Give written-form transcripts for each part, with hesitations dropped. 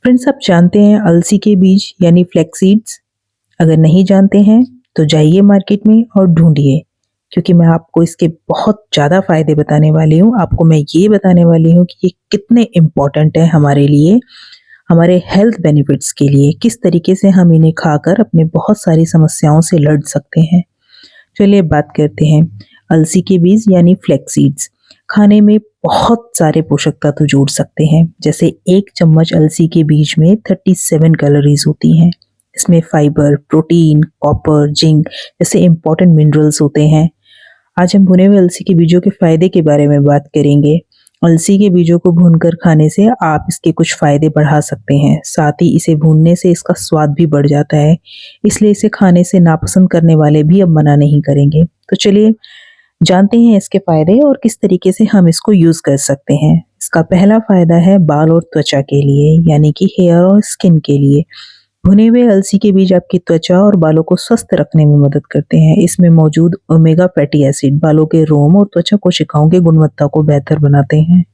Friends, आप जानते हैं अलसी के बीज यानी फ्लैक्स सीड्स? अगर नहीं जानते हैं तो जाइए मार्केट में और ढूंढिए, क्योंकि मैं आपको इसके बहुत ज़्यादा फ़ायदे बताने वाली हूँ। आपको मैं ये बताने वाली हूँ कि ये कितने इम्पोर्टेंट है हमारे लिए, हमारे हेल्थ बेनिफिट्स के लिए, किस तरीके से हम इन्हें खाकर अपने बहुत सारी समस्याओं से लड़ सकते हैं। चलिए बात करते हैं अलसी के बीज यानी फ्लैक्स सीड्स। खाने में बहुत सारे पोषक तत्व जोड़ सकते हैं। जैसे एक चम्मच अलसी के बीज में 37 कैलोरीज होती हैं। इसमें फाइबर, प्रोटीन, कॉपर, जिंक जैसे इंपॉर्टेंट मिनरल्स होते हैं। आज हम भुने हुए अलसी के बीजों के फायदे के बारे में बात करेंगे। अलसी के बीजों को भूनकर खाने से आप इसके कुछ फायदे बढ़ा सकते हैं। साथ ही इसे भूनने से इसका स्वाद भी बढ़ जाता है, इसलिए इसे खाने से नापसंद करने वाले भी अब मना नहीं करेंगे। तो चलिए जानते हैं इसके फायदे और किस तरीके से हम इसको यूज कर सकते हैं। इसका पहला फायदा है बाल और त्वचा के लिए, यानी कि हेयर और स्किन के लिए। भुने हुए अलसी के बीज आपकी त्वचा और बालों को स्वस्थ रखने में मदद करते हैं। इसमें मौजूद ओमेगा फैटी एसिड बालों के रोम और त्वचा कोशिकाओं की गुणवत्ता को बेहतर बनाते हैं।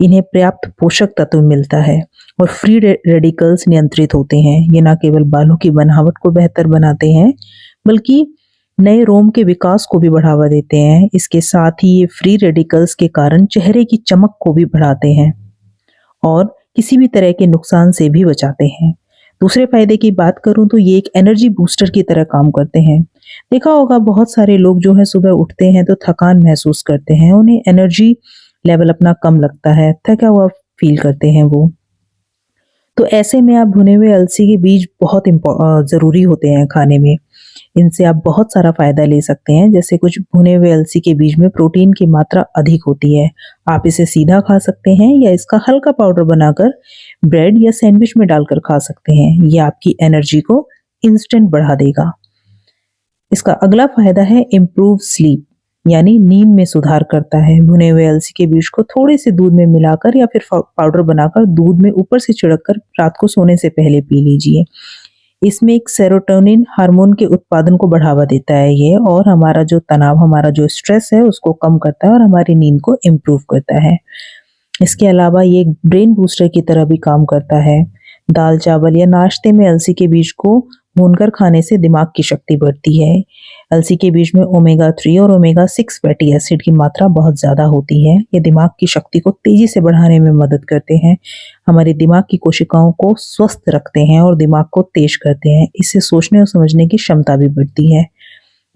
इन्हें पर्याप्त पोषक तत्व मिलता है और फ्री रेडिकल्स नियंत्रित होते हैं। ये न केवल बालों की बनावट को बेहतर बनाते हैं, बल्कि नए रोम के विकास को भी बढ़ावा देते हैं। इसके साथ ही ये फ्री रेडिकल्स के कारण चेहरे की चमक को भी बढ़ाते हैं और किसी भी तरह के नुकसान से भी बचाते हैं। दूसरे फायदे की बात करूं तो ये एक एनर्जी बूस्टर की तरह काम करते हैं। देखा होगा बहुत सारे लोग जो है सुबह उठते हैं तो थकान महसूस करते हैं, उन्हें एनर्जी लेवल अपना कम लगता है, थका हुआ फील करते हैं वो। तो ऐसे में आप भुने हुए अलसी के बीज बहुत ज़रूरी होते हैं खाने में। इनसे आप बहुत सारा फ़ायदा ले सकते हैं। जैसे कुछ भुने हुए अलसी के बीज में प्रोटीन की मात्रा अधिक होती है। आप इसे सीधा खा सकते हैं या इसका हल्का पाउडर बनाकर ब्रेड या सैंडविच में डालकर खा सकते हैं। ये आपकी एनर्जी को इंस्टेंट बढ़ा देगा। इसका अगला फ़ायदा है इम्प्रूव स्लीप, यानी नींद में सुधार करता है। भुने हुए अलसी के बीज को थोड़े से दूध में मिलाकर या फिर पाउडर बनाकर दूध में ऊपर से छिड़ककर रात को सोने से पहले पी लीजिए। इसमें एक सेरोटोनिन हार्मोन के उत्पादन को बढ़ावा देता है ये, और हमारा जो तनाव, हमारा जो स्ट्रेस है उसको कम करता है और हमारी नींद को इम्प्रूव करता है। इसके अलावा ये एक ब्रेन बूस्टर की तरह भी काम करता है। दाल, चावल या नाश्ते में अलसी के बीज को भूनकर खाने से दिमाग की शक्ति बढ़ती है। अलसी के बीज में ओमेगा 3 और ओमेगा 6 फैटी एसिड की मात्रा बहुत ज़्यादा होती है। ये दिमाग की शक्ति को तेज़ी से बढ़ाने में मदद करते हैं, हमारे दिमाग की कोशिकाओं को स्वस्थ रखते हैं और दिमाग को तेज करते हैं। इससे सोचने और समझने की क्षमता भी बढ़ती है।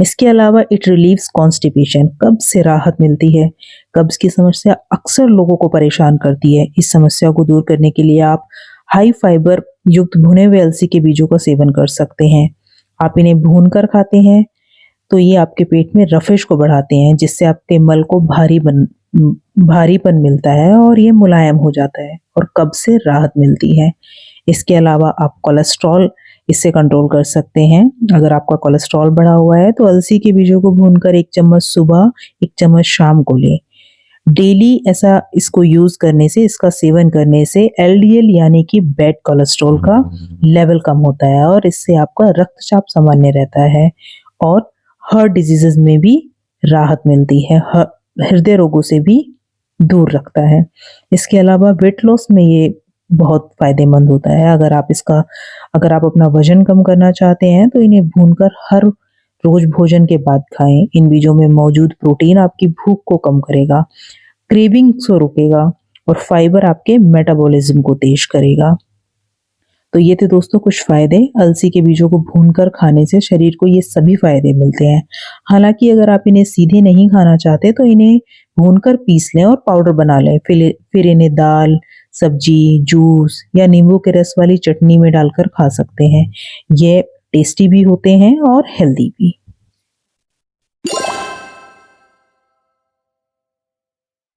इसके अलावा इट रिलीव्स कॉन्स्टिपेशन, कब्ज से राहत मिलती है। कब्ज की समस्या अक्सर लोगों को परेशान करती है। इस समस्या को दूर करने के लिए आप हाई फाइबर युक्त भुने हुए अलसी के बीजों का सेवन कर सकते हैं। आप इन्हें भूनकर खाते हैं तो ये आपके पेट में रफेश को बढ़ाते हैं, जिससे आपके मल को भारीपन मिलता है और ये मुलायम हो जाता है और कब्ज से राहत मिलती है। इसके अलावा आप कोलेस्ट्रॉल इससे कंट्रोल कर सकते हैं। अगर आपका कोलेस्ट्रॉल बढ़ा हुआ है तो अलसी के बीजों को भूनकर 1 चम्मच सुबह, 1 चम्मच शाम को लें। डेली ऐसा इसको यूज करने से, इसका सेवन करने से एलडीएल यानी कि बैड कोलेस्ट्रॉल का लेवल कम होता है और इससे आपका रक्तचाप सामान्य रहता है और हार्ट डिजीजेस में भी राहत मिलती है, हृदय रोगों से भी दूर रखता है। इसके अलावा वेट लॉस में ये बहुत फायदेमंद होता है। अगर आप अपना वजन कम करना चाहते हैं तो इन्हें भूनकर हर रोज भोजन के बाद खाएं। इन बीजों में मौजूद प्रोटीन आपकी भूख को कम करेगा, क्रेविंग्स को रोकेगा और फाइबर आपके मेटाबॉलिज्म को तेज करेगा। तो ये थे दोस्तों कुछ फायदे। अलसी के बीजों को भूनकर खाने से शरीर को ये सभी फायदे मिलते हैं। हालांकि अगर आप इन्हें सीधे नहीं खाना चाहते तो इन्हें भूनकर पीस लें और पाउडर बना लें। फिर इन्हें दाल, सब्जी, जूस या नींबू के रस वाली चटनी में डालकर खा सकते हैं। ये टेस्टी भी होते हैं और हेल्दी भी।